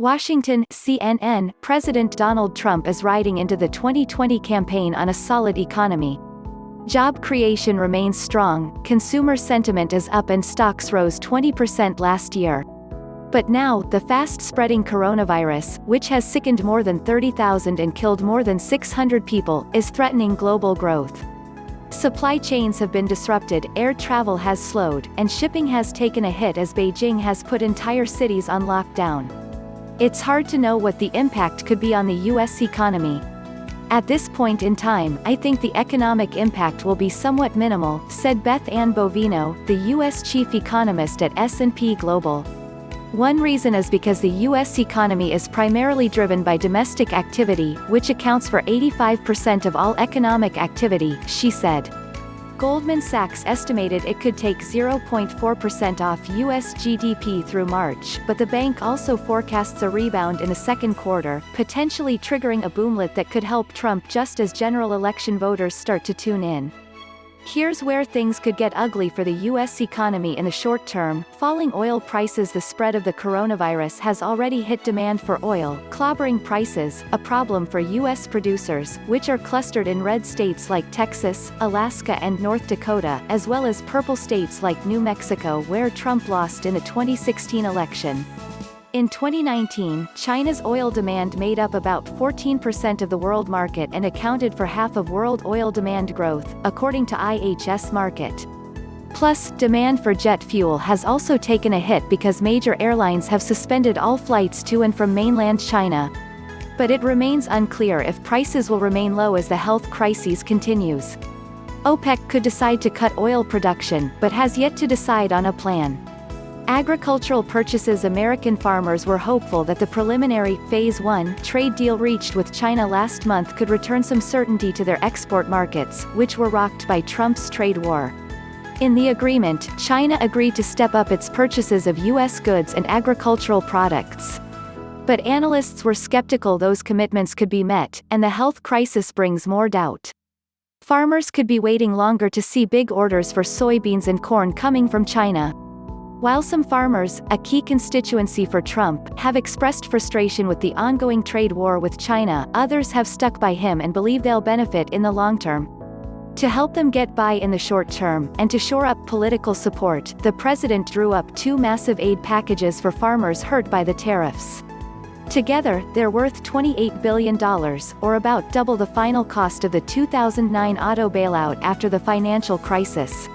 Washington, CNN, President Donald Trump is riding into the 2020 campaign on a solid economy. Job creation remains strong, consumer sentiment is up and stocks rose 20% last year. But now, the fast-spreading coronavirus, which has sickened more than 30,000 and killed more than 600 people, is threatening global growth. Supply chains have been disrupted, air travel has slowed, and shipping has taken a hit as Beijing has put entire cities on lockdown. It's hard to know what the impact could be on the U.S. economy. At this point in time, I think the economic impact will be somewhat minimal, said Beth Ann Bovino, the U.S. chief economist at S&P Global. One reason is because the U.S. economy is primarily driven by domestic activity, which accounts for 85% of all economic activity, she said. Goldman Sachs estimated it could take 0.4% off U.S. GDP through March, but the bank also forecasts a rebound in the second quarter, potentially triggering a boomlet that could help Trump just as general election voters start to tune in. Here's where things could get ugly for the U.S. economy in the short term. Falling oil prices. The spread of the coronavirus has already hit demand for oil, clobbering prices, a problem for U.S. producers, which are clustered in red states like Texas, Alaska and North Dakota, as well as purple states like New Mexico where Trump lost in the 2016 election. In 2019, China's oil demand made up about 14% of the world market and accounted for half of world oil demand growth, according to IHS Markit. Plus, demand for jet fuel has also taken a hit because major airlines have suspended all flights to and from mainland China. But it remains unclear if prices will remain low as the health crisis continues. OPEC could decide to cut oil production, but has yet to decide on a plan. Agricultural purchases. American farmers were hopeful that the preliminary, Phase 1, trade deal reached with China last month could return some certainty to their export markets, which were rocked by Trump's trade war. In the agreement, China agreed to step up its purchases of U.S. goods and agricultural products. But analysts were skeptical those commitments could be met, and the health crisis brings more doubt. Farmers could be waiting longer to see big orders for soybeans and corn coming from China. While some farmers, a key constituency for Trump, have expressed frustration with the ongoing trade war with China, others have stuck by him and believe they'll benefit in the long term. To help them get by in the short term, and to shore up political support, the president drew up two massive aid packages for farmers hurt by the tariffs. Together, they're worth $28 billion, or about double the final cost of the 2009 auto bailout after the financial crisis.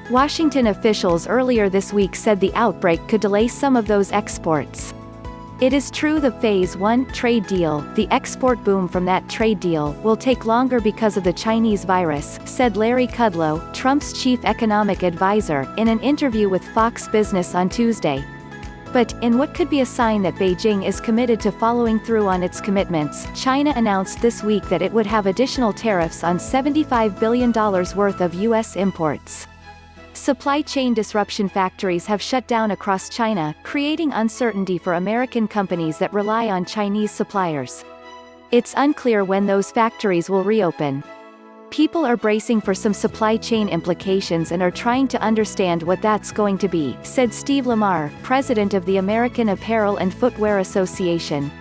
Washington officials earlier this week said the outbreak could delay some of those exports. It is true the Phase 1 trade deal, the export boom from that trade deal, will take longer because of the Chinese virus, said Larry Kudlow, Trump's chief economic advisor, in an interview with Fox Business on Tuesday. But, in what could be a sign that Beijing is committed to following through on its commitments, China announced this week that it would have additional tariffs on $75 billion worth of U.S. imports. Supply chain disruption. Factories have shut down across China, creating uncertainty for American companies that rely on Chinese suppliers. It's unclear when those factories will reopen. People are bracing for some supply chain implications and are trying to understand what that's going to be, said Steve Lamar, president of the American Apparel and Footwear Association.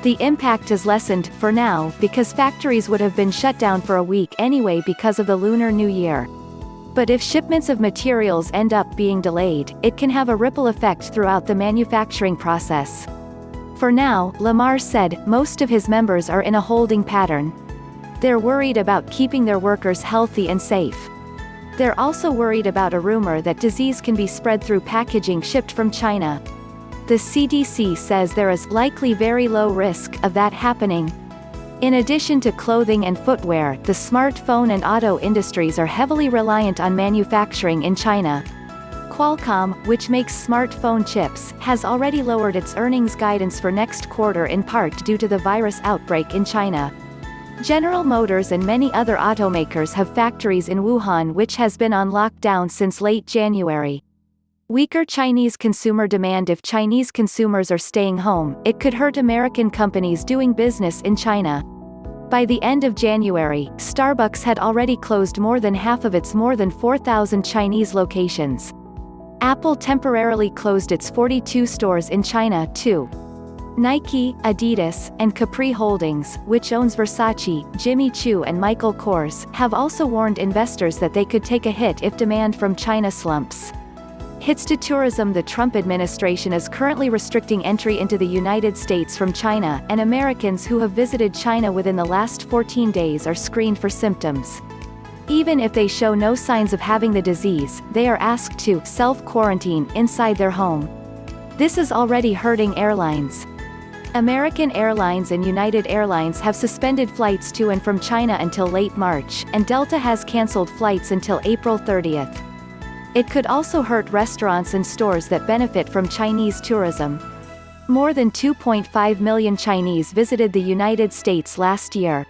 The impact is lessened, for now, because factories would have been shut down for a week anyway because of the Lunar New Year. But if shipments of materials end up being delayed, it can have a ripple effect throughout the manufacturing process. For now, Lamar said, most of his members are in a holding pattern. They're worried about keeping their workers healthy and safe. They're also worried about a rumor that disease can be spread through packaging shipped from China. The CDC says there is likely very low risk of that happening. In addition to clothing and footwear, the smartphone and auto industries are heavily reliant on manufacturing in China. Qualcomm, which makes smartphone chips, has already lowered its earnings guidance for next quarter in part due to the virus outbreak in China. General Motors and many other automakers have factories in Wuhan, which has been on lockdown since late January. Weaker Chinese consumer demand. If Chinese consumers are staying home, it could hurt American companies doing business in China. By the end of January, Starbucks had already closed more than half of its more than 4,000 Chinese locations. Apple temporarily closed its 42 stores in China, too. Nike, Adidas, and Capri Holdings, which owns Versace, Jimmy Choo and Michael Kors, have also warned investors that they could take a hit if demand from China slumps. Hits to tourism. The Trump administration is currently restricting entry into the United States from China, and Americans who have visited China within the last 14 days are screened for symptoms. Even if they show no signs of having the disease, they are asked to self-quarantine inside their home. This is already hurting airlines. American Airlines and United Airlines have suspended flights to and from China until late March, and Delta has canceled flights until April 30th. It could also hurt restaurants and stores that benefit from Chinese tourism. More than 2.5 million Chinese visited the United States last year.